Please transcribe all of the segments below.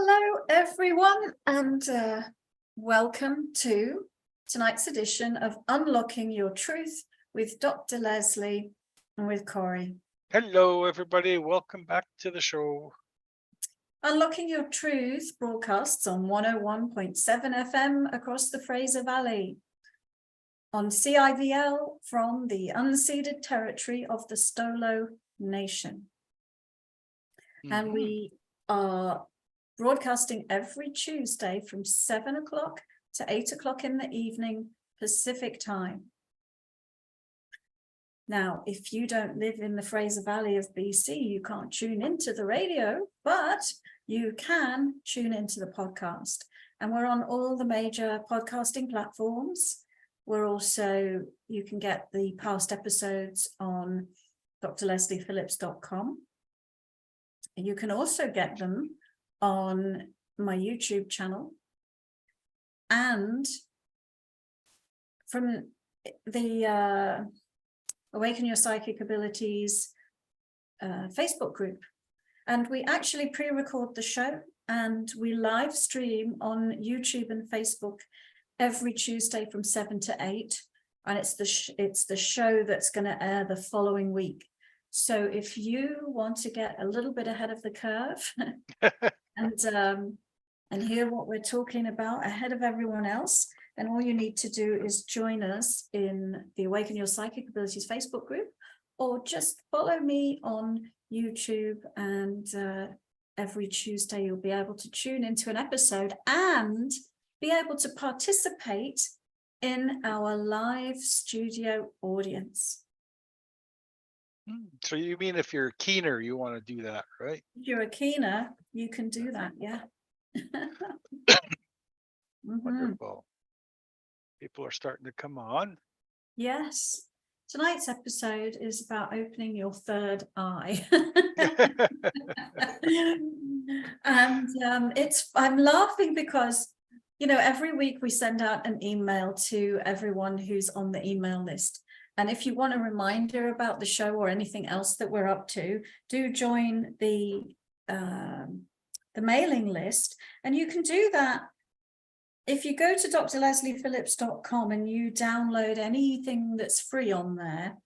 Hello, everyone, and welcome to tonight's edition of Unlocking Your Truth with Dr. Leslie and with Corey. Hello, everybody. Welcome back to the show. Unlocking Your Truth broadcasts on 101.7 FM across the Fraser Valley, on CIVL from the unceded territory of the Stolo Nation. And we are broadcasting every Tuesday from 7 o'clock to 8 o'clock in the evening Pacific time. Now, if you don't live in the Fraser Valley of BC, you can't tune into the radio, but you can tune into the podcast. And we're on all the major podcasting platforms. We're also, you can get the past episodes on drlesliephillips.com. You can also get them on my YouTube channel and from the Awaken Your Psychic Abilities Facebook group. And we actually pre-record the show and we live stream on YouTube and Facebook every Tuesday from 7 to 8. And it's the show that's going to air the following week. So if you want to get a little bit ahead of the curve and hear what we're talking about ahead of everyone else, then all you need to do is join us in the Awaken Your Psychic Abilities Facebook group, or just follow me on YouTube, and every Tuesday you'll be able to tune into an episode and be able to participate in our live studio audience. So you mean if you're a keener, you want to do that, right? If you're a keener, you can do that, yeah. Wonderful. People are starting to come on. Yes. Tonight's episode is about opening your third eye. And I'm laughing because, you know, every week we send out an email to everyone who's on the email list. And if you want a reminder about the show or anything else that we're up to, do join the mailing list. And you can do that if you go to drlesliephillips.com and you download anything that's free on there,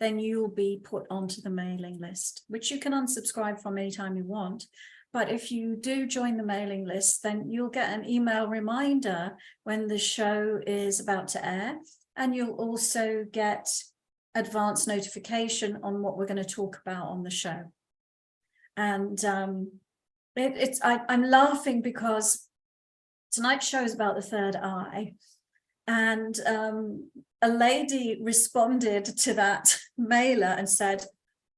then you'll be put onto the mailing list, which you can unsubscribe from anytime you want. But if you do join the mailing list, then you'll get an email reminder when the show is about to air. And you'll also get advance notification on what we're going to talk about on the show. And I'm laughing because tonight's show is about the third eye. And a lady responded to that mailer and said,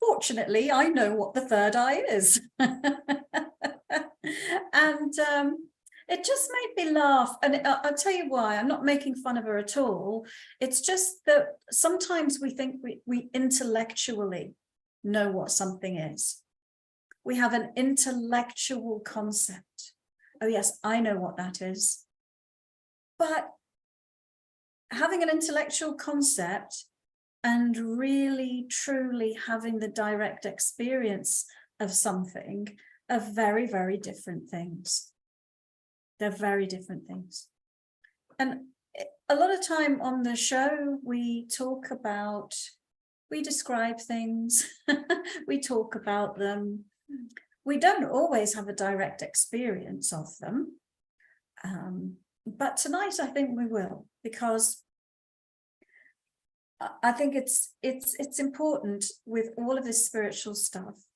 "Fortunately, I know what the third eye is." And it just made me laugh. And I'll tell you why. I'm not making fun of her at all. It's just that sometimes we think we intellectually know what something is. We have an intellectual concept. Oh, yes, I know what that is. But having an intellectual concept and really, truly having the direct experience of something are very, very different things. They're very different things. And a lot of time on the show, we describe things, we talk about them. We don't always have a direct experience of them. But tonight, I think we will, because I think it's important with all of this spiritual stuff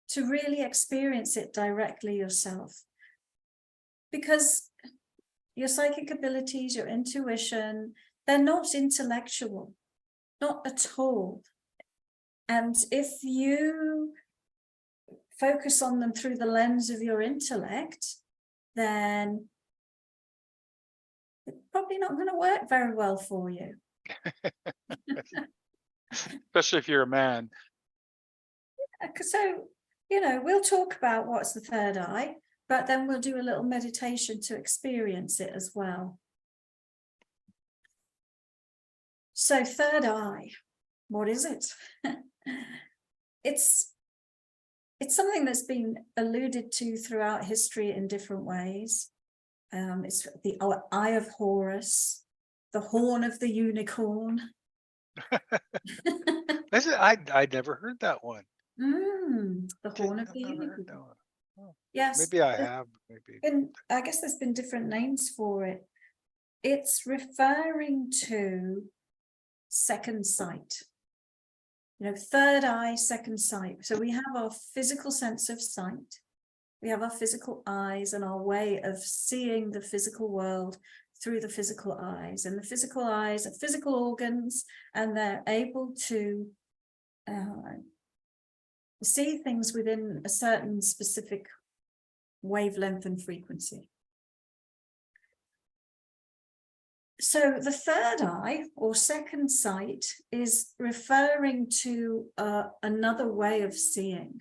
to really experience it directly yourself. Because your psychic abilities, your intuition, they're not intellectual, not at all. And if you focus on them through the lens of your intellect, then it's probably not going to work very well for you. Especially if you're a man. So, you know, we'll talk about what's the third eye, but then we'll do a little meditation to experience it as well. So third eye, what is it? It's it's something that's been alluded to throughout history in different ways. It's the Eye of Horus, the horn of the unicorn. I never heard that one. The horn of the unicorn. Oh, yes. Maybe I have. Maybe. I guess there's been different names for it. It's referring to second sight. Third eye, second sight. So we have our physical sense of sight. We have our physical eyes and our way of seeing the physical world through the physical eyes. And the physical eyes are physical organs, and they're able to see things within a certain specific wavelength and frequency. So the third eye, or second sight, is referring to another way of seeing,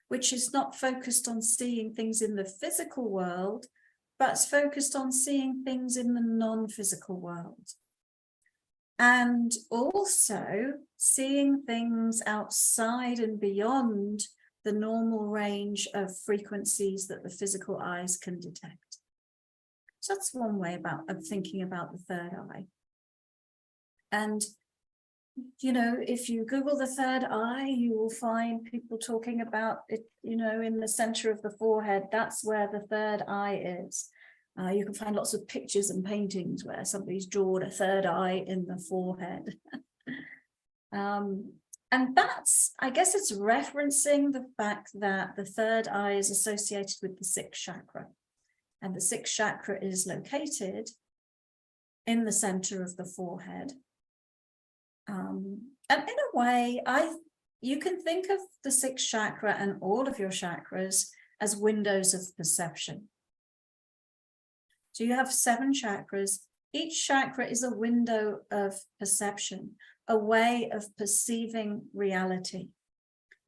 which is not focused on seeing things in the physical world, but it's focused on seeing things in the non-physical world. And also seeing things outside and beyond the normal range of frequencies that the physical eyes can detect. So that's one way of thinking about the third eye. And, if you Google the third eye, you will find people talking about it, in the center of the forehead. That's where the third eye is. You can find lots of pictures and paintings where somebody's drawn a third eye in the forehead. And that's, I guess it's referencing the fact that the third eye is associated with the sixth chakra. And the sixth chakra is located in the center of the forehead. And in a way, you can think of the sixth chakra and all of your chakras as windows of perception. So you have 7 chakras. Each chakra is a window of perception, a way of perceiving reality.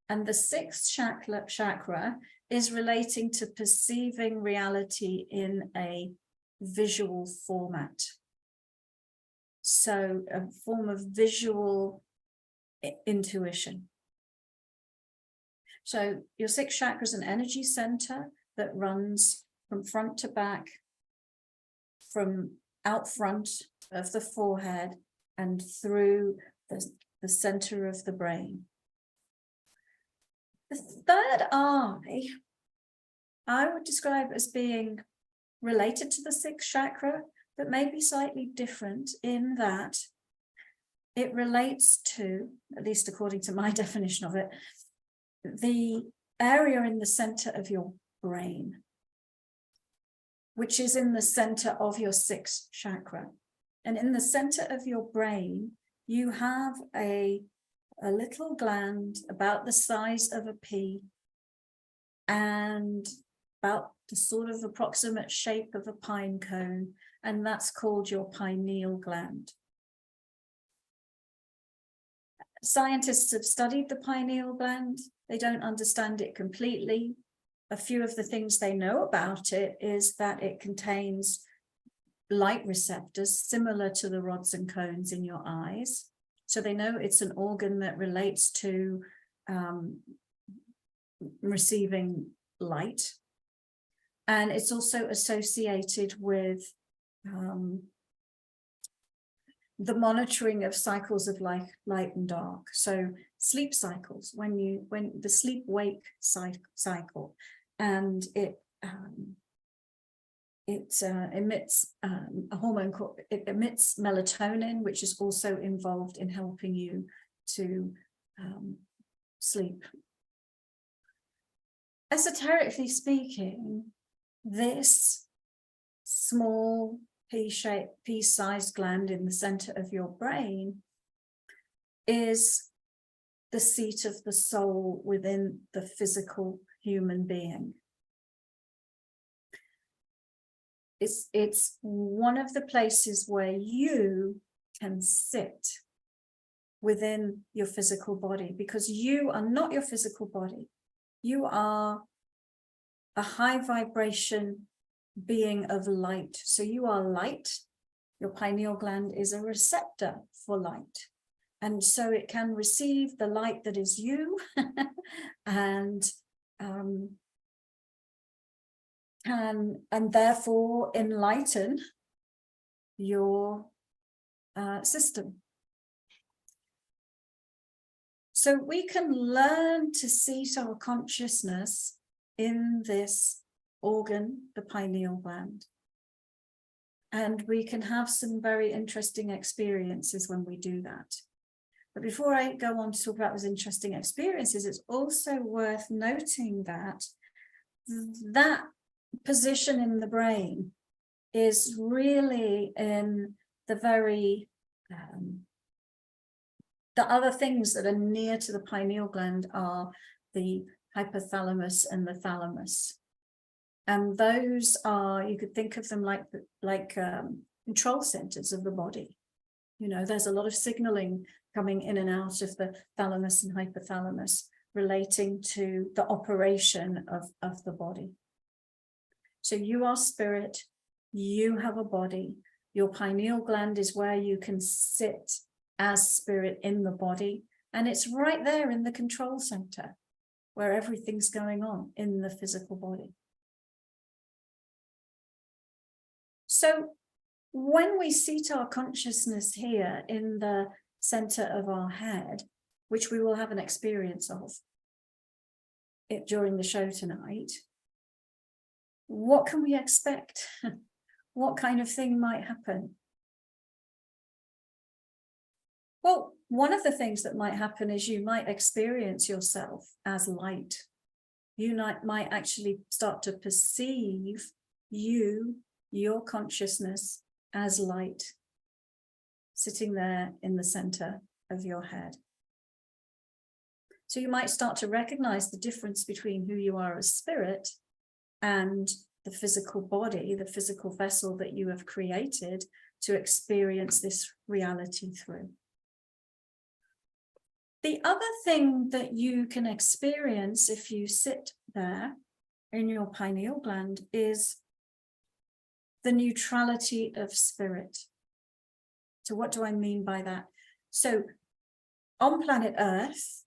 And the sixth chakra is relating to perceiving reality in a visual format. So a form of visual intuition. So your sixth chakra is an energy center that runs from front to back, from out front of the forehead and through the center of the brain. The third eye, I would describe as being related to the sixth chakra, but maybe slightly different in that it relates to, at least according to my definition of it, the area in the center of your brain, which is in the center of your sixth chakra. And in the center of your brain, you have a little gland about the size of a pea and about the sort of approximate shape of a pine cone, and that's called your pineal gland. Scientists have studied the pineal gland. They don't understand it completely. A few of the things they know about it is that it contains light receptors similar to the rods and cones in your eyes. So they know it's an organ that relates to receiving light. And it's also associated with the monitoring of cycles of light and dark. So sleep cycles, when the sleep-wake cycle, and it emits a hormone called, it emits melatonin, which is also involved in helping you to sleep. Esoterically speaking, this small pea-sized gland in the center of your brain is the seat of the soul within the physical human being. It's one of the places where you can sit within your physical body, because you are not your physical body. You are a high vibration being of light. So you are light. Your pineal gland is a receptor for light. And so it can receive the light that is you and therefore enlighten your system. So we can learn to seat our consciousness in this organ, the pineal gland. And we can have some very interesting experiences when we do that. But before I go on to talk about those interesting experiences, it's also worth noting that that position in the brain is really in the very, the other things that are near to the pineal gland are the hypothalamus and the thalamus. And those are, you could think of them like control centers of the body. You know, there's a lot of signaling coming in and out of the thalamus and hypothalamus relating to the operation of the body. So you are spirit, you have a body. Your pineal gland is where you can sit as spirit in the body. And it's right there in the control center where everything's going on in the physical body. So when we seat our consciousness here in the center of our head, which we will have an experience of during the show tonight, what can we expect? What kind of thing might happen? Well, one of the things that might happen is you might experience yourself as light. You might actually start to perceive your consciousness as light, sitting there in the center of your head. So you might start to recognize the difference between who you are as spirit and the physical body, the physical vessel that you have created to experience this reality through. The other thing that you can experience if you sit there in your pineal gland is the neutrality of spirit. So what do I mean by that? So on planet Earth,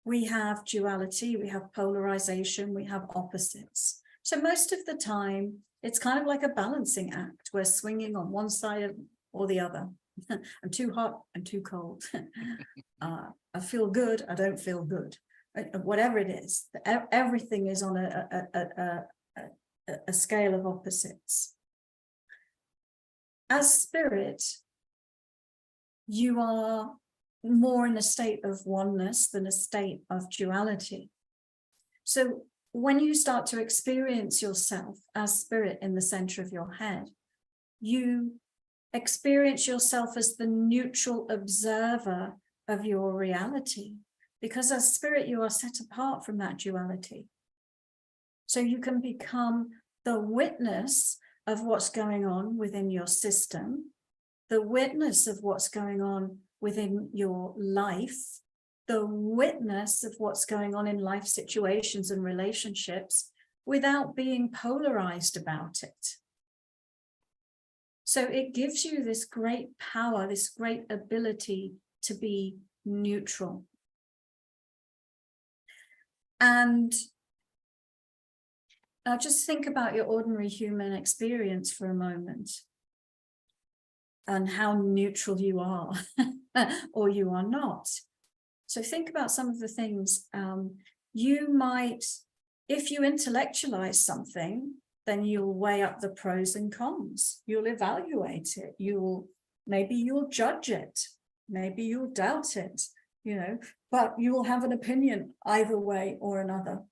we have duality, we have polarization, we have opposites. So most of the time, it's kind of like a balancing act. We're swinging on one side or the other. I'm too hot, I'm too cold. I feel good, I don't feel good. Whatever it is, everything is on a scale of opposites. As spirit, you are more in a state of oneness than a state of duality. So when you start to experience yourself as spirit in the center of your head, you experience yourself as the neutral observer of your reality, because as spirit, you are set apart from that duality. So you can become the witness of what's going on within your system, the witness of what's going on within your life, the witness of what's going on in life situations and relationships without being polarized about it. So it gives you this great power, this great ability to be neutral. And now just think about your ordinary human experience for a moment and how neutral you are or you are not. So think about some of the things you might, if you intellectualize something, then you'll weigh up the pros and cons. You'll evaluate it. Maybe you'll judge it. Maybe you'll doubt it, but you will have an opinion either way or another.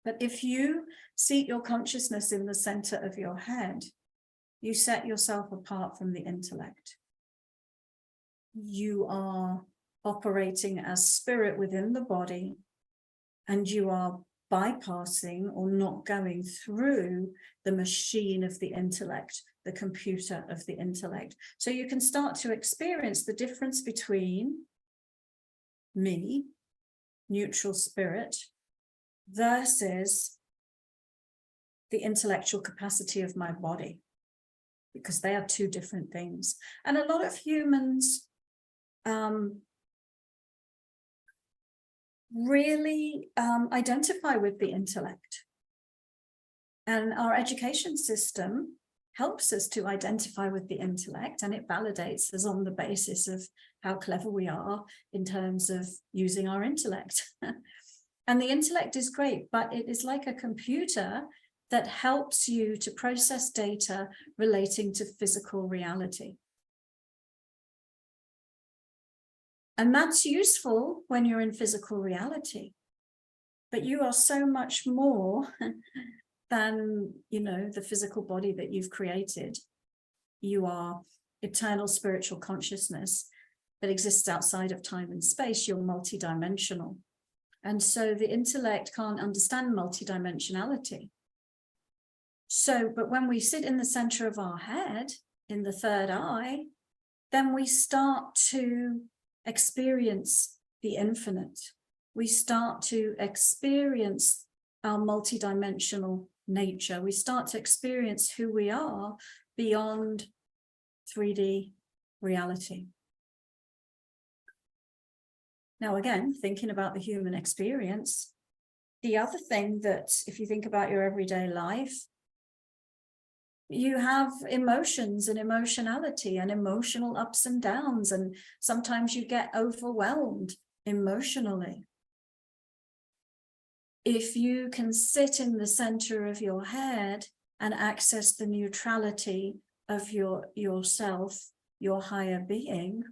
But if you seat your consciousness in the center of your head, you set yourself apart from the intellect. You are operating as spirit within the body, and you are bypassing or not going through the machine of the intellect, the computer of the intellect. So you can start to experience the difference between me, neutral spirit, versus the intellectual capacity of my body, because they are two different things. And a lot of humans really identify with the intellect. And our education system helps us to identify with the intellect, and it validates us on the basis of how clever we are in terms of using our intellect. And the intellect is great, but it is like a computer that helps you to process data relating to physical reality. And that's useful when you're in physical reality. But you are so much more than, you know, the physical body that you've created. You are eternal spiritual consciousness that exists outside of time and space. You're multidimensional. And so the intellect can't understand multidimensionality. So, but when we sit in the center of our head, in the third eye, then we start to experience the infinite. We start to experience our multidimensional nature. We start to experience who we are beyond 3D reality. Now, again, thinking about the human experience, the other thing that, if you think about your everyday life, you have emotions and emotionality and emotional ups and downs, and sometimes you get overwhelmed emotionally. If you can sit in the center of your head and access the neutrality of yourself, your higher being,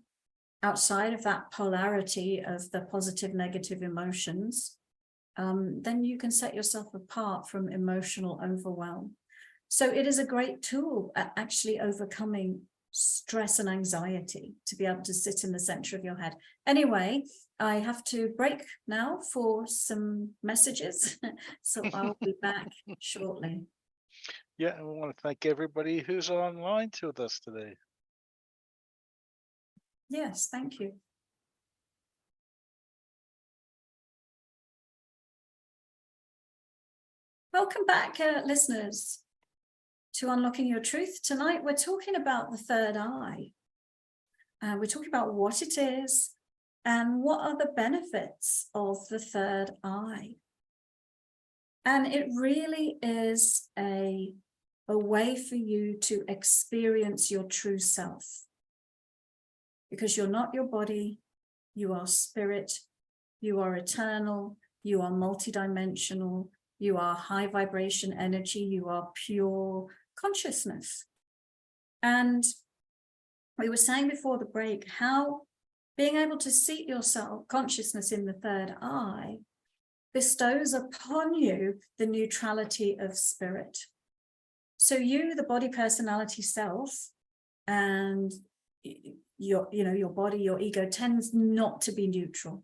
outside of that polarity of the positive, negative emotions, then you can set yourself apart from emotional overwhelm. So it is a great tool at actually overcoming stress and anxiety, to be able to sit in the center of your head. Anyway, I have to break now for some messages, so I'll be back shortly. Yeah, and we want to thank everybody who's online with us today. Yes, thank you. Welcome back, listeners, to Unlocking Your Truth. Tonight, we're talking about the third eye. We're talking about what it is and what are the benefits of the third eye. And it really is a way for you to experience your true self. Because you're not your body, you are spirit, you are eternal, you are multidimensional, you are high vibration energy, you are pure consciousness. And we were saying before the break how being able to seat yourself, consciousness in the third eye, bestows upon you the neutrality of spirit. So you, the body, personality, self, and your body, your ego tends not to be neutral.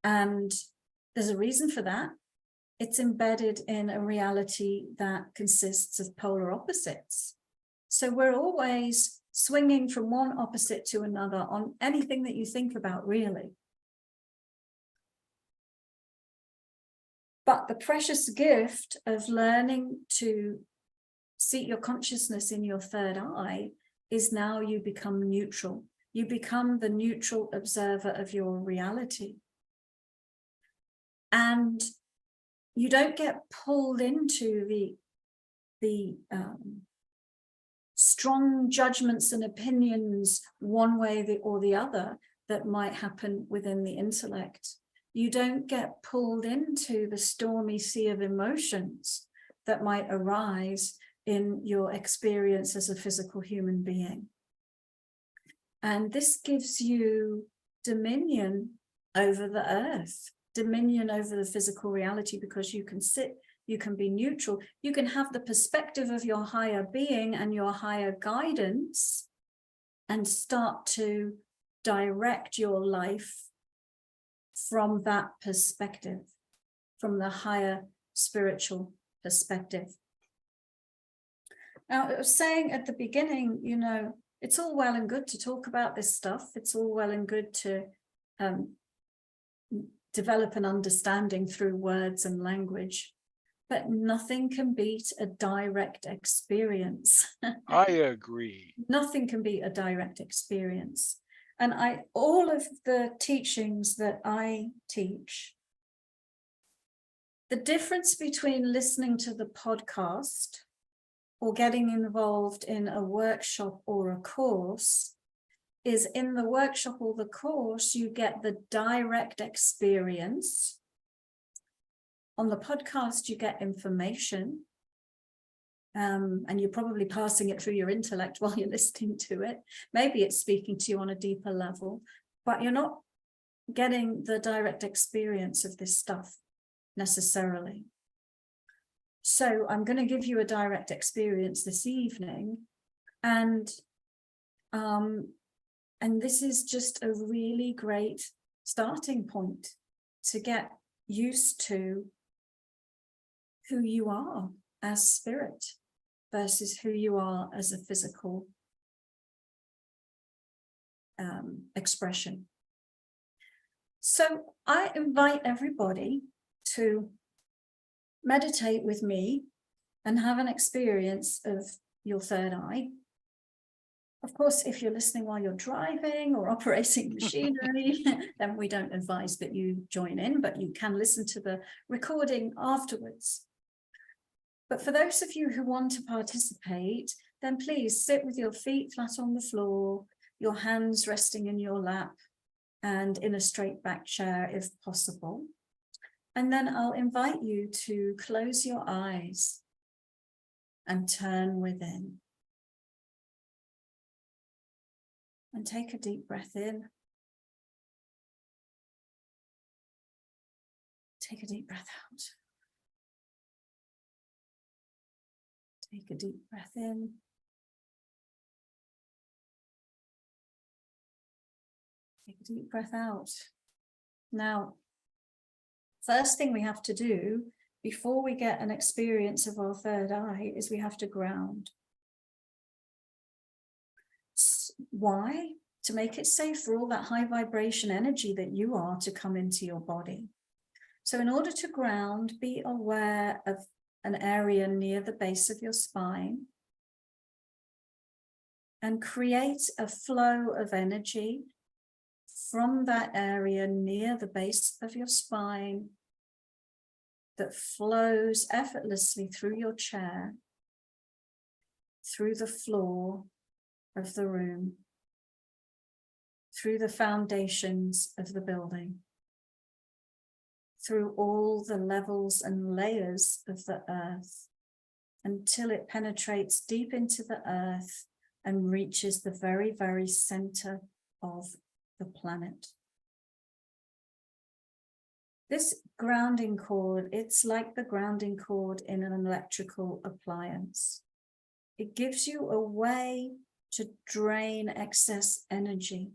And there's a reason for that. It's embedded in a reality that consists of polar opposites. So we're always swinging from one opposite to another on anything that you think about, really. But the precious gift of learning to seat your consciousness in your third eye is now you become neutral. You become the neutral observer of your reality. And you don't get pulled into the strong judgments and opinions one way or the other that might happen within the intellect. You don't get pulled into the stormy sea of emotions that might arise in your experience as a physical human being. And this gives you dominion over the earth, dominion over the physical reality, because you can sit, you can be neutral, you can have the perspective of your higher being and your higher guidance and start to direct your life from that perspective, from the higher spiritual perspective. Now, I was saying at the beginning, you know, it's all well and good to talk about this stuff. It's all well and good to develop an understanding through words and language, but nothing can beat a direct experience. I agree. Nothing can beat a direct experience. And all of the teachings that I teach, the difference between listening to the podcast or getting involved in a workshop or a course is in the workshop or the course, you get the direct experience. On the podcast, you get information. And you're probably passing it through your intellect while you're listening to it. Maybe it's speaking to you on a deeper level, but you're not getting the direct experience of this stuff necessarily. So I'm going to give you a direct experience this evening, and this is just a really great starting point to get used to who you are as spirit versus who you are as a physical expression. So I invite everybody to meditate with me and have an experience of your third eye. Of course, if you're listening while you're driving or operating machinery, then we don't advise that you join in, but you can listen to the recording afterwards. But for those of you who want to participate, then please sit with your feet flat on the floor, your hands resting in your lap, and in a straight back chair if possible. And then I'll invite you to close your eyes and turn within. And take a deep breath in. Take a deep breath out. Take a deep breath in. Take a deep breath out. Now, first thing we have to do before we get an experience of our third eye is we have to ground. Why? To make it safe for all that high vibration energy that you are to come into your body. So in order to ground, be aware of an area near the base of your spine and create a flow of energy from that area near the base of your spine that flows effortlessly through your chair, through the floor of the room, through the foundations of the building, through all the levels and layers of the earth, until it penetrates deep into the earth and reaches the very, very center of the planet. This grounding cord, it's like the grounding cord in an electrical appliance. It gives you a way to drain excess energy.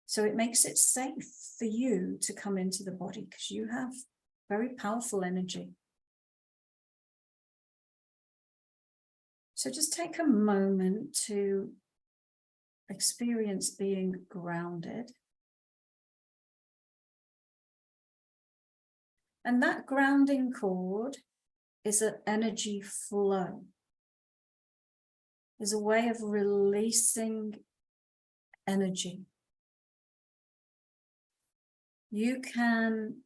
So it makes it safe for you to come into the body because you have very powerful energy. So just take a moment to experience being grounded. And that grounding cord is an energy flow, is a way of releasing energy. You can,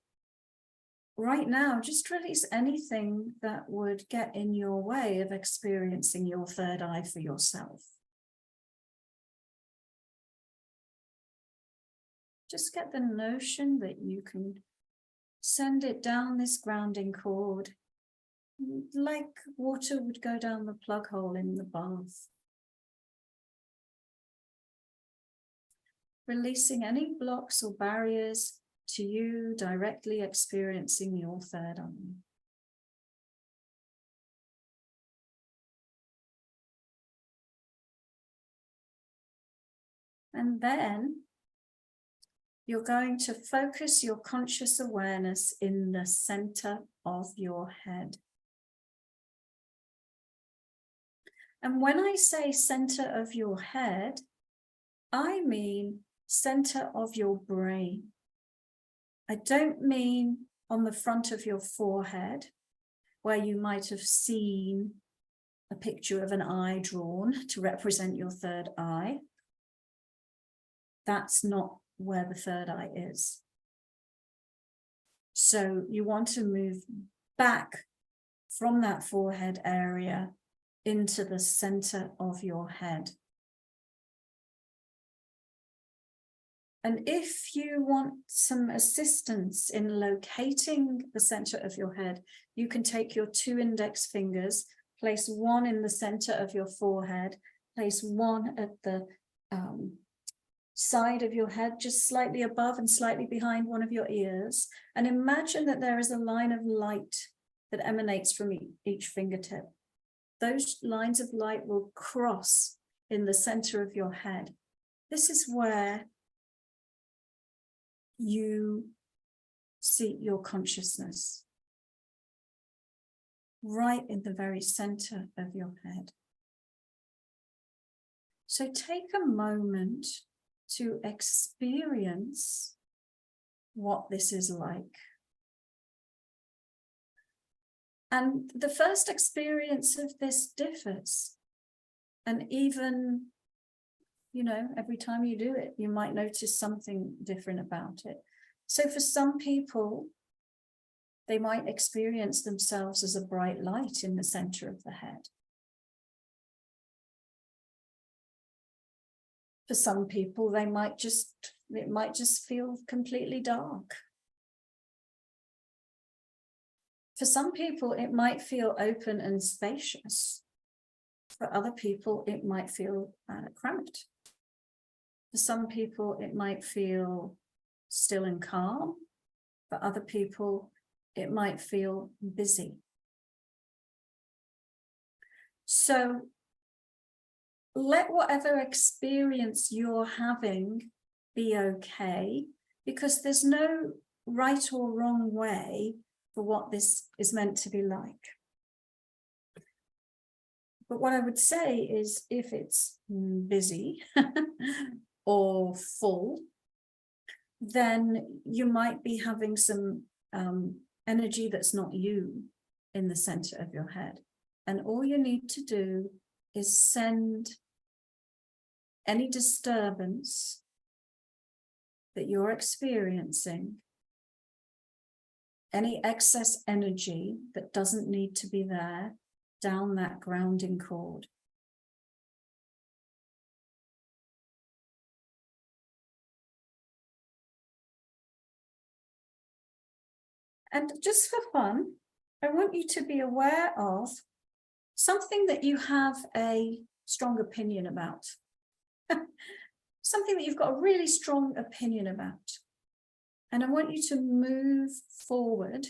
right now, just release anything that would get in your way of experiencing your third eye for yourself. Just get the notion that you can send it down this grounding cord like water would go down the plug hole in the bath. Releasing any blocks or barriers to you directly experiencing your third eye. And then you're going to focus your conscious awareness in the center of your head. And when I say center of your head, I mean center of your brain. I don't mean on the front of your forehead, where you might have seen a picture of an eye drawn to represent your third eye. that's not where the third eye is. So you want to move back from that forehead area into the center of your head. And if you want some assistance in locating the center of your head, you can take your 2 index fingers, place one in the center of your forehead, place one at the side of your head, just slightly above and slightly behind one of your ears, and imagine that there is a line of light that emanates from each fingertip. Those lines of light will cross in the center of your head. This is where you see your consciousness, right in the very center of your head. So take a moment to experience what this is like. And the first experience of this differs. And even, every time you do it, you might notice something different about it. So for some people, they might experience themselves as a bright light in the center of the head. For some people, it might just feel completely dark. For some people, it might feel open and spacious. For other people, it might feel cramped. For some people, it might feel still and calm. For other people, it might feel busy. So let whatever experience you're having be okay, because there's no right or wrong way for what this is meant to be like. But what I would say is, if it's busy or full, then you might be having some energy that's not you in the center of your head. And all you need to do is send any disturbance that you're experiencing, any excess energy that doesn't need to be there, down that grounding cord. And just for fun, I want you to be aware of something that you have a strong opinion about. Something that you've got a really strong opinion about. And I want you to move forward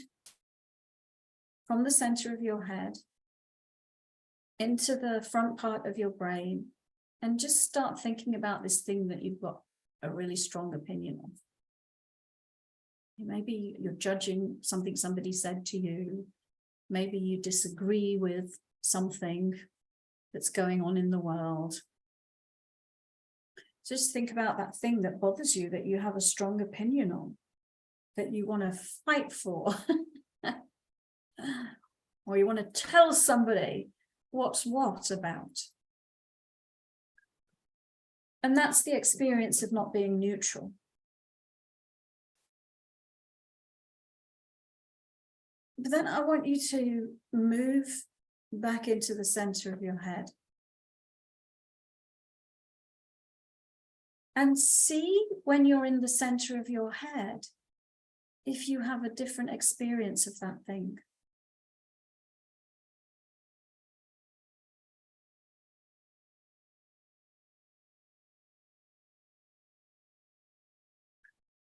from the center of your head into the front part of your brain, and just start thinking about this thing that you've got a really strong opinion of. Maybe you're judging something somebody said to you. Maybe you disagree with something that's going on in the world. Just think about that thing that bothers you, that you have a strong opinion on, that you want to fight for, or you want to tell somebody what's what about. And that's the experience of not being neutral. But then I want you to move back into the center of your head and see, when you're in the center of your head, if you have a different experience of that thing.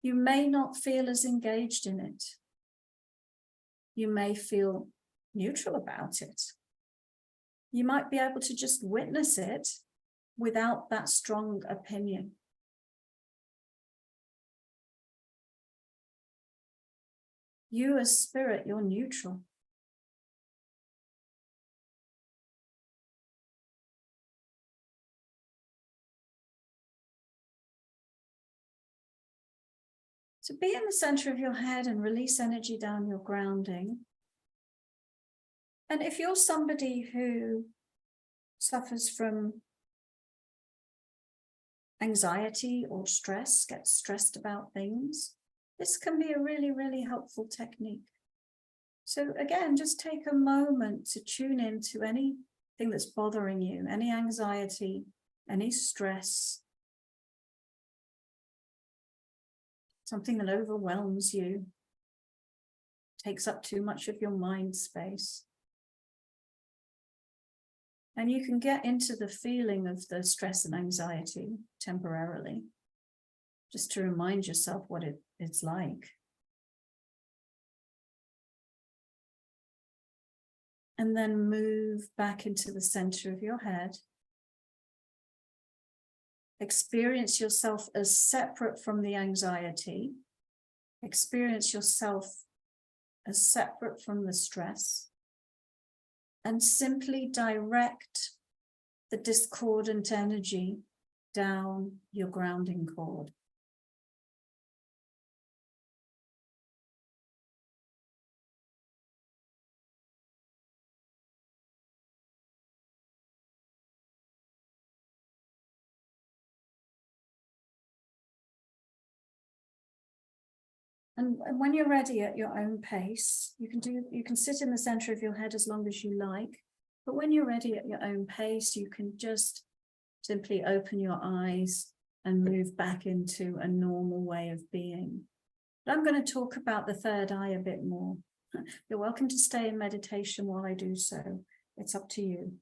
You may not feel as engaged in it. You may feel neutral about it. You might be able to just witness it without that strong opinion. You as spirit, you're neutral. So be in the center of your head and release energy down your grounding. And if you're somebody who suffers from anxiety or stress, get stressed about things, this can be a really, really helpful technique. So again, just take a moment to tune into anything that's bothering you, any anxiety, any stress, something that overwhelms you, takes up too much of your mind space. And you can get into the feeling of the stress and anxiety temporarily, just to remind yourself what it's like. And then move back into the center of your head. Experience yourself as separate from the anxiety. Experience yourself as separate from the stress. And simply direct the discordant energy down your grounding cord. And when you're ready at your own pace, you can sit in the center of your head as long as you like. But when you're ready at your own pace, you can just simply open your eyes and move back into a normal way of being. But I'm going to talk about the third eye a bit more. You're welcome to stay in meditation while I do so. It's up to you.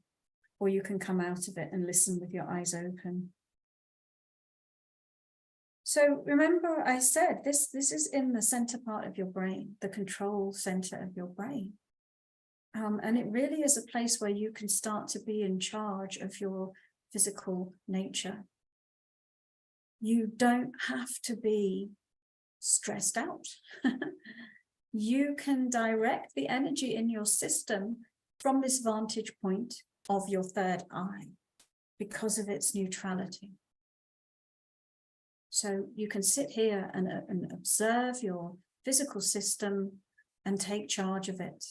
Or you can come out of it and listen with your eyes open. So remember, I said this is in the center part of your brain, the control center of your brain. And it really is a place where you can start to be in charge of your physical nature. You don't have to be stressed out. You can direct the energy in your system from this vantage point of your third eye because of its neutrality. So you can sit here and observe your physical system and take charge of it.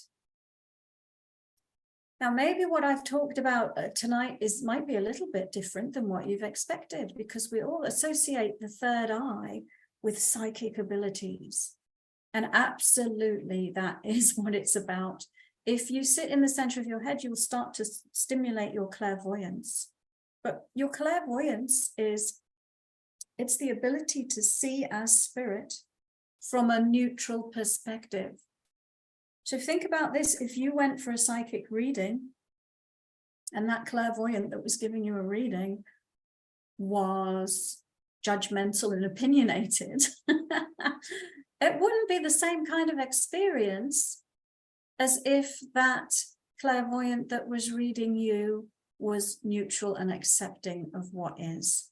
Now, maybe what I've talked about tonight might be a little bit different than what you've expected, because we all associate the third eye with psychic abilities. And absolutely, that is what it's about. If you sit in the center of your head, you'll start to stimulate your clairvoyance. But your clairvoyance it's the ability to see as spirit from a neutral perspective. So think about this. If you went for a psychic reading and that clairvoyant that was giving you a reading was judgmental and opinionated, it wouldn't be the same kind of experience as if that clairvoyant that was reading you was neutral and accepting of what is.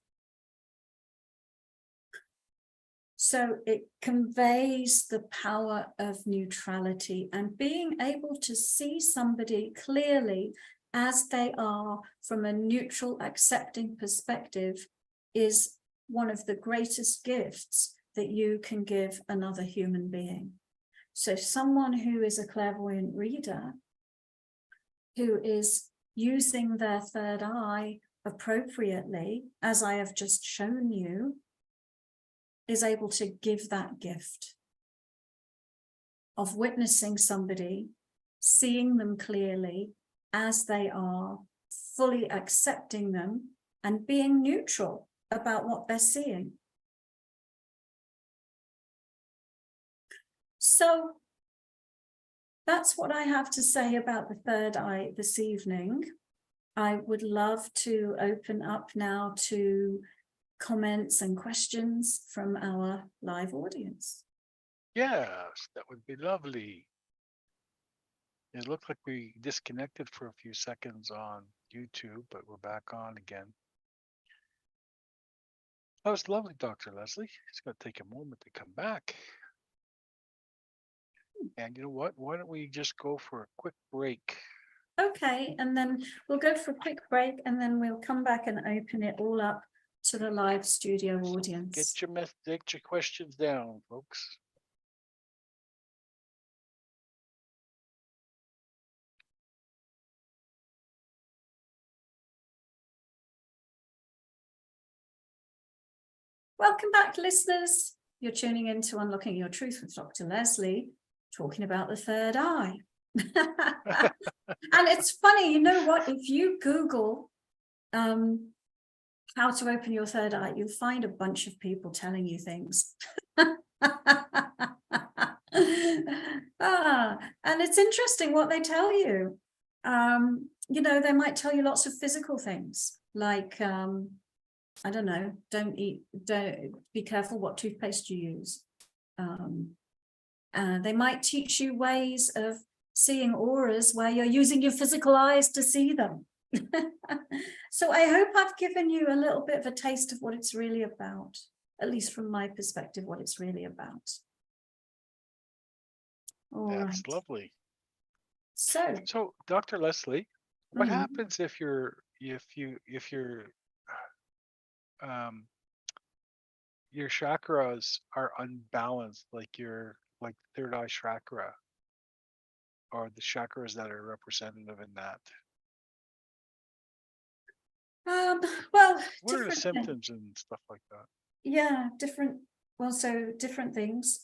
So it conveys the power of neutrality, and being able to see somebody clearly as they are from a neutral, accepting perspective is one of the greatest gifts that you can give another human being. So someone who is a clairvoyant reader, who is using their third eye appropriately, as I have just shown you, is able to give that gift of witnessing somebody, seeing them clearly as they are, fully accepting them, and being neutral about what they're seeing. So that's what I have to say about the third eye this evening. I would love to open up now to comments and questions from our live audience. Yes, that would be lovely. It looked like we disconnected for a few seconds on YouTube, but we're back on again. That was lovely, Dr. Leslie. It's going to take a moment to come back. And you know what? Why don't we just go for a quick break? Okay, and then we'll go for a quick break, and then we'll come back and open it all up to the live studio audience. Get your questions down, folks. Welcome back, listeners. You're tuning in to Unlocking Your Truth with Dr. Leslie, talking about the third eye. And it's funny, you know what? If you Google how to open your third eye, you'll find a bunch of people telling you things. And it's interesting what they tell you. You know, they might tell you lots of physical things like, I don't know, don't be careful what toothpaste you use. They might teach you ways of seeing auras where you're using your physical eyes to see them. So I hope I've given you a little bit of a taste of what it's really about, at least from my perspective, what it's really about. All That's right. lovely. So Dr. Leslie, what happens if your chakras are unbalanced, like your third eye chakra, or the chakras that are representative in that? well, What are the different symptoms and stuff like that? Yeah, different. Well, so different things.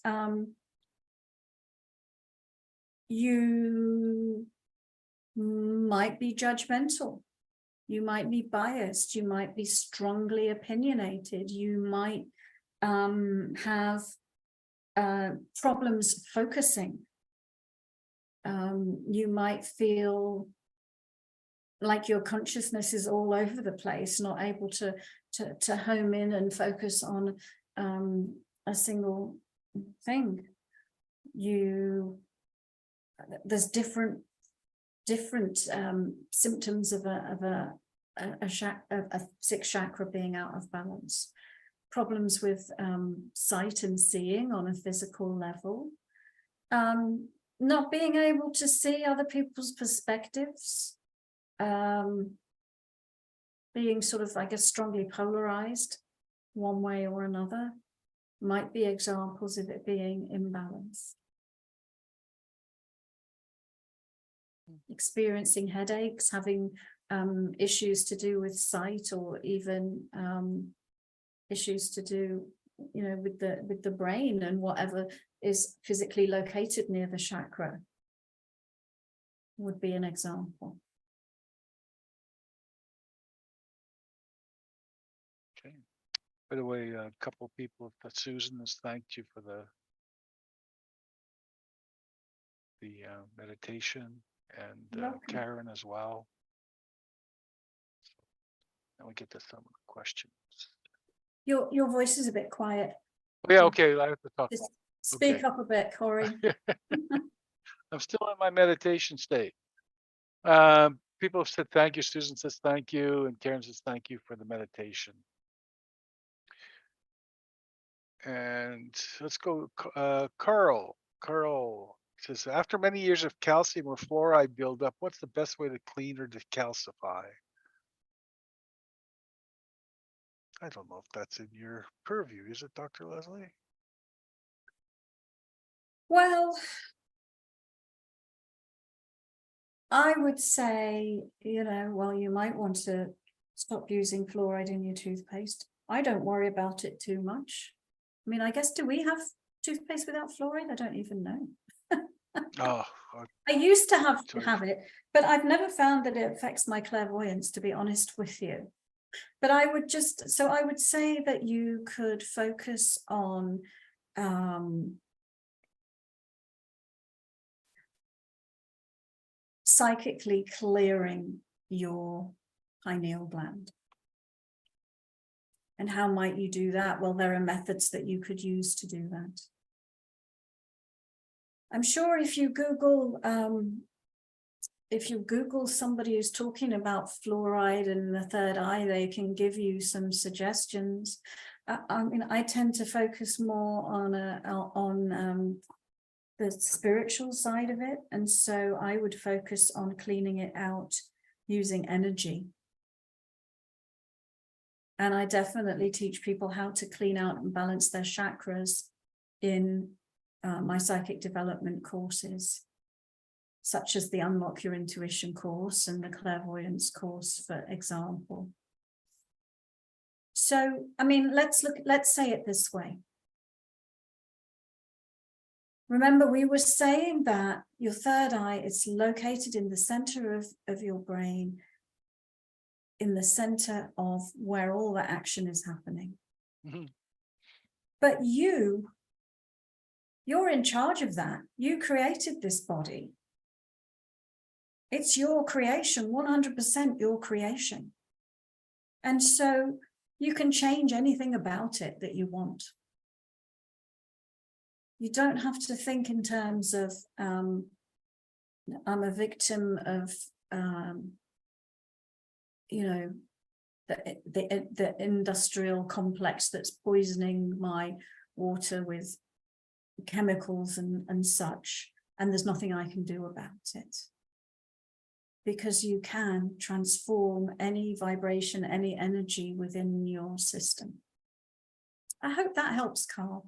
You might be judgmental. You might be biased. You might be strongly opinionated. You might have problems focusing. You might feel like your consciousness is all over the place, not able to home in and focus on a single thing. There's different symptoms of a sixth chakra being out of balance. Problems with sight and seeing on a physical level. Not being able to see other people's perspectives. Being sort of, I guess, strongly polarized one way or another might be examples of it being imbalanced. Experiencing headaches, having issues to do with sight, or even issues to do, you know, with the brain and whatever is physically located near the chakra would be an example. Okay. By the way, a couple of people, Susan has thanked you for the meditation, and Karen as well. Now we get to some questions. Your voice is a bit quiet. Oh, yeah, okay, I have to talk. Just speak up a bit, Corey. I'm still in my meditation state. People have said thank you. Susan says thank you, and Karen says thank you for the meditation. And let's go, Carl. Carl says, after many years of calcium or fluoride buildup, what's the best way to clean or decalcify? I don't know if that's in your purview, is it, Dr. Leslie? Well, I would say, you know, well, you might want to stop using fluoride in your toothpaste. I don't worry about it too much. I mean, I guess, do we have toothpaste without fluoride? I don't even know. Oh, I used to have it, but I've never found that it affects my clairvoyance, to be honest with you. But I would say that you could focus on psychically clearing your pineal gland. And how might you do that? Well, there are methods that you could use to do that. I'm sure if you Google somebody who's talking about fluoride and the third eye, they can give you some suggestions. I mean, I tend to focus more on the spiritual side of it, and so I would focus on cleaning it out using energy. And I definitely teach people how to clean out and balance their chakras in my psychic development courses, such as the Unlock Your Intuition course and the Clairvoyance course, for example. So, I mean, let's say it this way. Remember, we were saying that your third eye is located in the center of your brain, in the center of where all the action is happening. Mm-hmm. But you're in charge of that. You created this body. It's your creation, 100% your creation. And so you can change anything about it that you want. You don't have to think in terms of, I'm a victim of, you know, the industrial complex that's poisoning my water with chemicals and such, and there's nothing I can do about it. Because you can transform any vibration, any energy within your system. I hope that helps, Carl.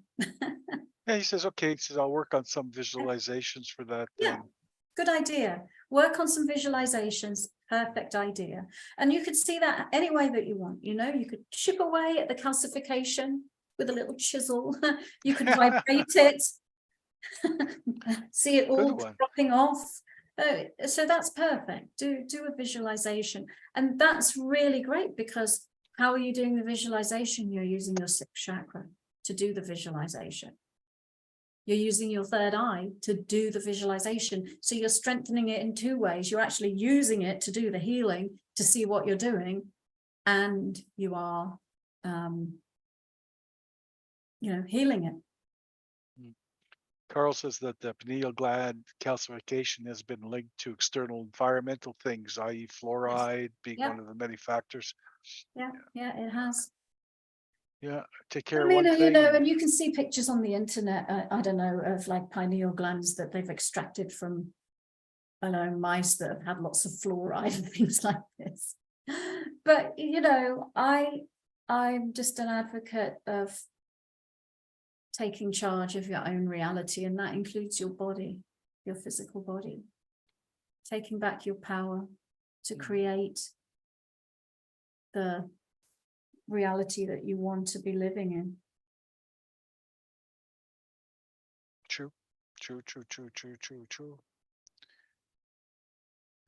Yeah, he says, okay, he says, I'll work on some visualizations for that. Yeah, good idea. Work on some visualizations, perfect idea. And you could see that any way that you want, you know, you could chip away at the calcification with a little chisel. You could vibrate it, see it all dropping off. So that's perfect. Do a visualization. And that's really great, because how are you doing the visualization? You're using your sixth chakra to do the visualization. You're using your third eye to do the visualization. So you're strengthening it in two ways. You're actually using it to do the healing, to see what you're doing. And you are, healing it. Carl says that the pineal gland calcification has been linked to external environmental things, i.e. fluoride being one of the many factors. Yeah, it has. Yeah, take care I of mean, one thing. and you can see pictures on the internet, I don't know, of like pineal glands that they've extracted from, I know, mice that have had lots of fluoride and things like this. But, I'm just an advocate of taking charge of your own reality, and that includes your body, your physical body. Taking back your power to create the reality that you want to be living in. True.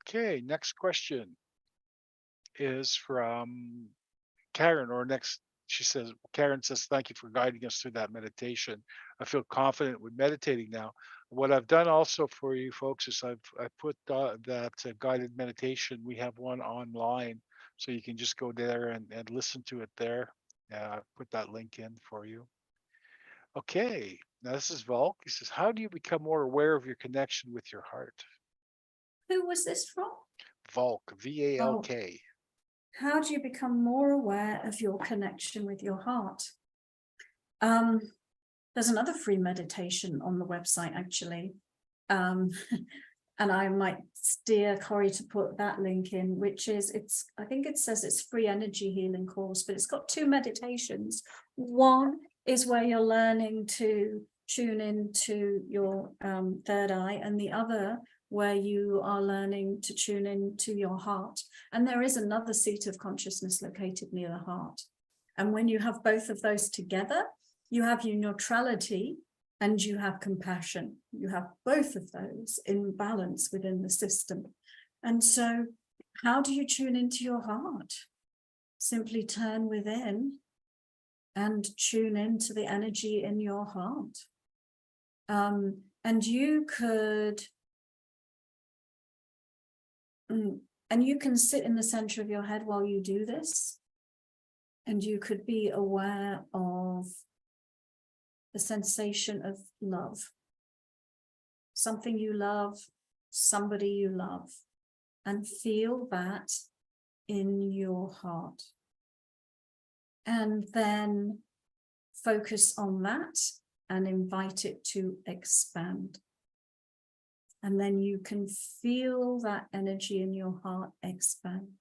Okay, next question is from Karen, Karen says, thank you for guiding us through that meditation. I feel confident with meditating now. What I've done also for you folks is I put that guided meditation. We have one online, so you can just go there and listen to it there. I put that link in for you. Okay, now this is Volk. He says, how do you become more aware of your connection with your heart? Who was this from? Volk, V-A-L-K. How do you become more aware of your connection with your heart? There's another free meditation on the website, actually. And I might steer Corey to put that link in, which is, I think it says it's free energy healing course, but it's got two meditations. One is where you're learning to tune into your third eye, and the other where you are learning to tune into your heart. And there is another seat of consciousness located near the heart. And when you have both of those together, you have your neutrality and you have compassion. You have both of those in balance within the system. And so how do you tune into your heart? Simply turn within and tune into the energy in your heart. And you can sit in the center of your head while you do this, and you could be aware of the sensation of love. Something you love, somebody you love, and feel that in your heart. And then focus on that and invite it to expand. And then you can feel that energy in your heart expand.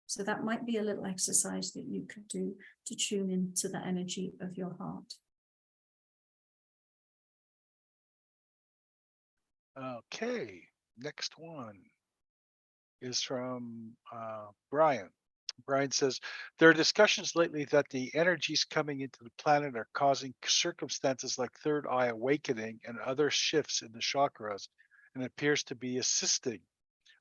So that might be a little exercise that you could do to tune into the energy of your heart. Okay, next one is from Brian. Brian says, there are discussions lately that the energies coming into the planet are causing circumstances like third eye awakening and other shifts in the chakras, and appears to be assisting.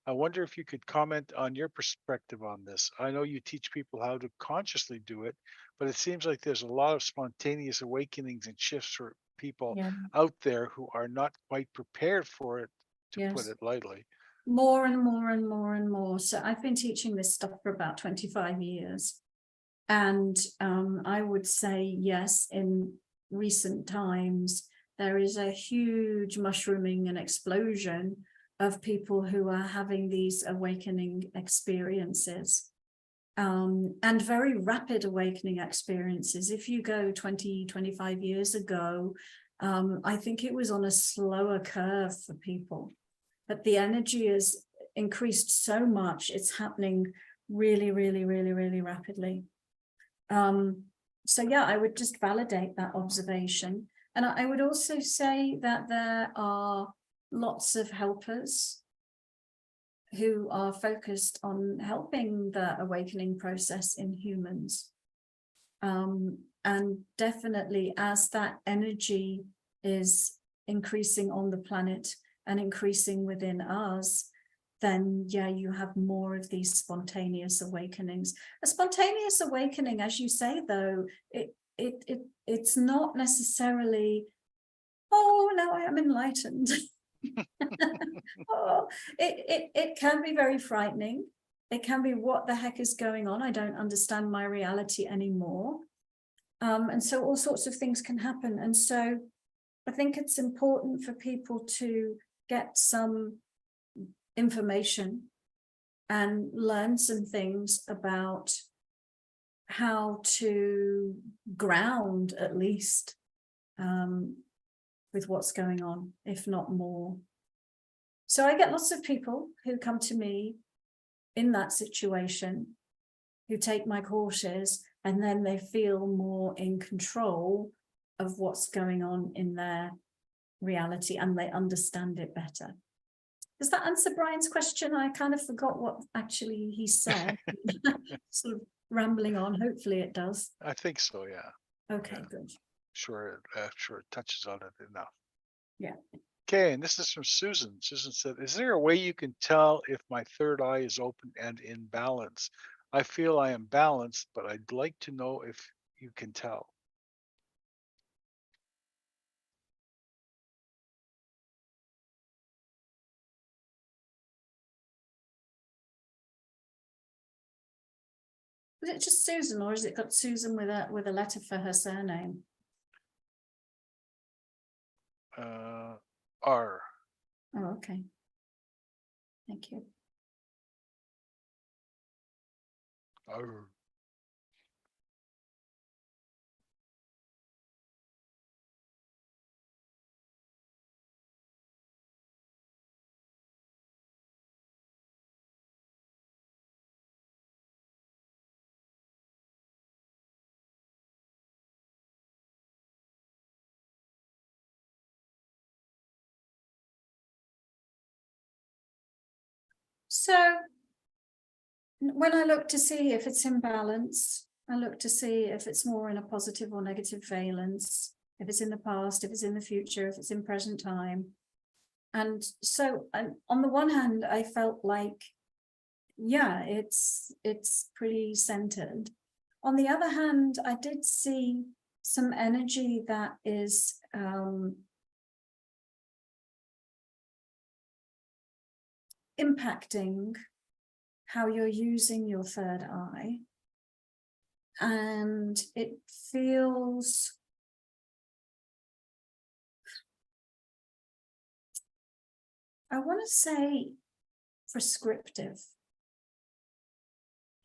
I wonder if you could comment on your perspective on this. I know you teach people how to consciously do it, but it seems like there's a lot of spontaneous awakenings and shifts for people Yeah, out there who are not quite prepared for it, to put yes. it lightly. More and more and more and more. So I've been teaching this stuff for about 25 years. And I would say, yes, in recent times, there is a huge mushrooming and explosion of people who are having these awakening experiences. And very rapid awakening experiences. If you go 20, 25 years ago, I think it was on a slower curve for people. But the energy has increased so much, it's happening really, really, really, really rapidly. So yeah, I would just validate that observation. And I would also say that there are lots of helpers who are focused on helping the awakening process in humans. And definitely as that energy is increasing on the planet and increasing within us, then yeah, you have more of these spontaneous awakenings. A spontaneous awakening, as you say, though, it's not necessarily, oh, now I am enlightened. Oh, it can be very frightening. It can be, what the heck is going on? I don't understand my reality anymore. And so all sorts of things can happen. And so I think it's important for people to get some information and learn some things about how to ground, at least, with what's going on, if not more. So I get lots of people who come to me in that situation, who take my courses, and then they feel more in control of what's going on in their reality, and they understand it better. Does that answer Brian's question? I kind of forgot what actually he said. Sort of rambling on. Hopefully it does. I think so, yeah. Okay, Yeah. good. Sure, sure it touches on it enough. Yeah. Okay, and this is from Susan. Susan said, is there a way you can tell if my third eye is open and in balance? I feel I am balanced, but I'd like to know if you can tell. Is it just Susan, or has it got Susan with a letter for her surname? R. Oh, okay. Thank you. R. So when I look to see if it's in balance, I look to see if it's more in a positive or negative valence, if it's in the past, if it's in the future, if it's in present time. And so on the one hand, I felt like, yeah, it's pretty centered. On the other hand, I did see some energy that is impacting how you're using your third eye. And it feels, I want to say, prescriptive.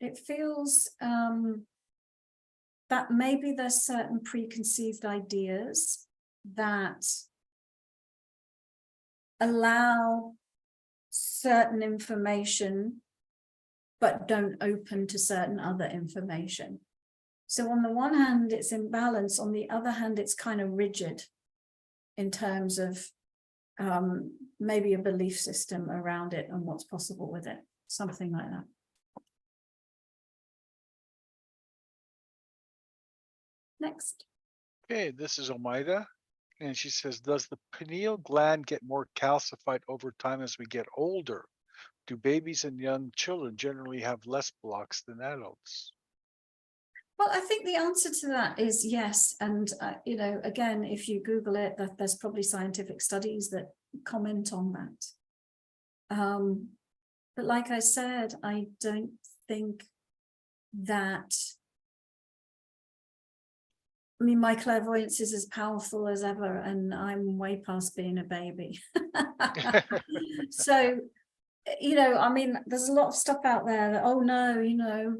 It feels that maybe there's certain preconceived ideas that allow certain information but don't open to certain other information. So on the one hand, it's in balance. On the other hand, it's kind of rigid in terms of maybe a belief system around it and what's possible with it, something like that. Next. Okay, this is Omaida. And she says, does the pineal gland get more calcified over time as we get older? Do babies and young children generally have less blocks than adults? Well, I think the answer to that is yes. And, you know, again, if you Google it, there's probably scientific studies that comment on that. But like I said, I don't think that, I mean, my clairvoyance is as powerful as ever, and I'm way past being a baby. So, you know, I mean, there's a lot of stuff out there that, oh no, you know,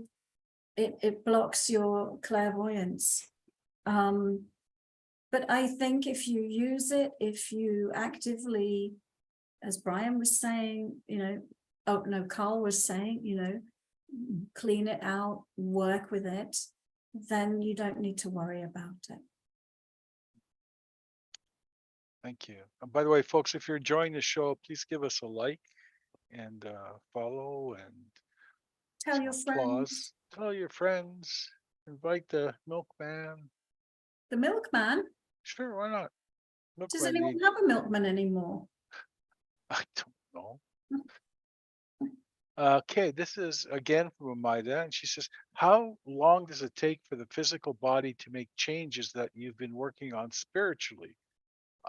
it blocks your clairvoyance. But I think if you use it, if you actively, as Brian was saying, you know, oh no, Carl was saying, you know, clean it out, work with it, then you don't need to worry about it. Thank you. And by the way, folks, if you're enjoying the show, please give us a like and follow and Tell your applause. friends. Tell your friends. Invite the milkman. The milkman? Sure, why not? Does Milkman anyone need. have a milkman anymore? I don't know. Okay, this is again from Amida, and she says, how long does it take for the physical body to make changes that you've been working on spiritually?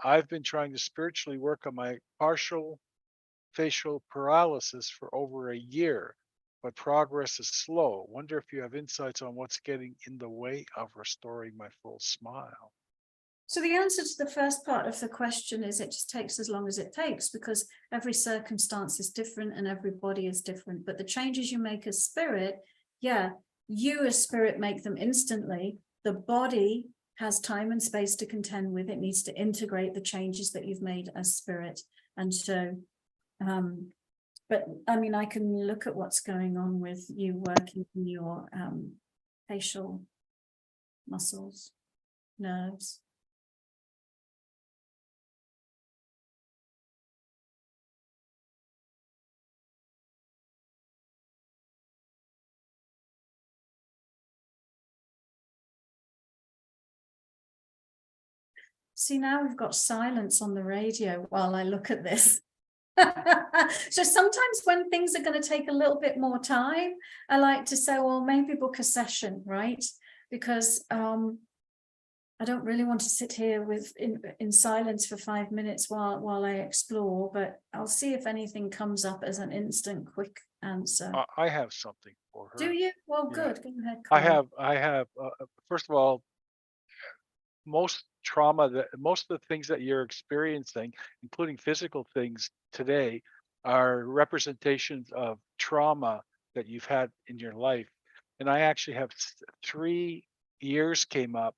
I've been trying to spiritually work on my partial facial paralysis for over a year, but progress is slow. Wonder if you have insights on what's getting in the way of restoring my full smile. So the answer to the first part of the question is it just takes as long as it takes, because every circumstance is different and everybody is different. But the changes you make as spirit, yeah, you as spirit make them instantly. The body has time and space to contend with. It needs to integrate the changes that you've made as spirit. And so, but I mean, I can look at what's going on with you working in your facial muscles, nerves. See, now we've got silence on the radio while I look at this. So sometimes when things are going to take a little bit more time, I like to say, well, maybe book a session, right? Because I don't really want to sit here in silence for 5 minutes while I explore, but I'll see if anything comes up as an instant quick answer. I have something for her. Do you? Well, Yeah. good. Go ahead, I Carl. have. First of all, most trauma most of the things that you're experiencing, including physical things today, are representations of trauma that you've had in your life. And I actually have 3 years came up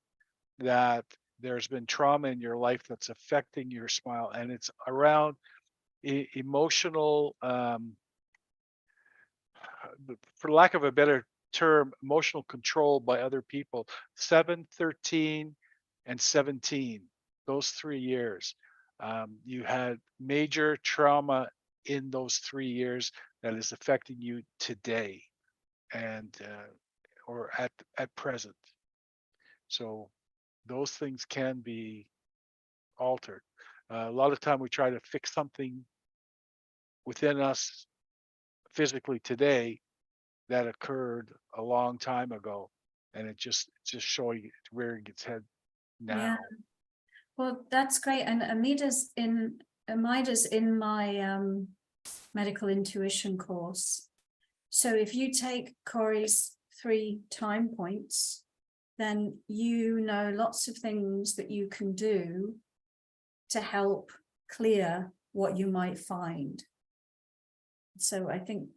that there's been trauma in your life that's affecting your smile, and it's around emotional, for lack of a better term, emotional control by other people. 7, 13, and 17, those 3 years. You had major trauma in those 3 years that is affecting you today and or at present. So those things can be altered. A lot of time we try to fix something within us physically today that occurred a long time ago, and it's just showing rearing its head now. Yeah. Well, that's great. And Amida's in my medical intuition course. So if you take Corey's 3 time points, then you know lots of things that you can do to help clear what you might find. So I think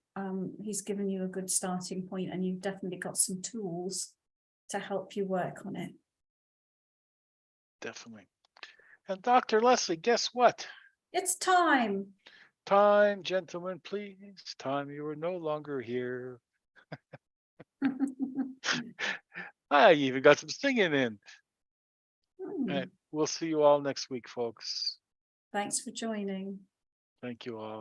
he's given you a good starting point, and you've definitely got some tools to help you work on it. Definitely. And Dr. Leslie, guess what? It's time. Time, gentlemen, please. Time, you are no longer here. I even got some singing in. All right, we'll see you all next week, folks. Thanks for joining. Thank you all.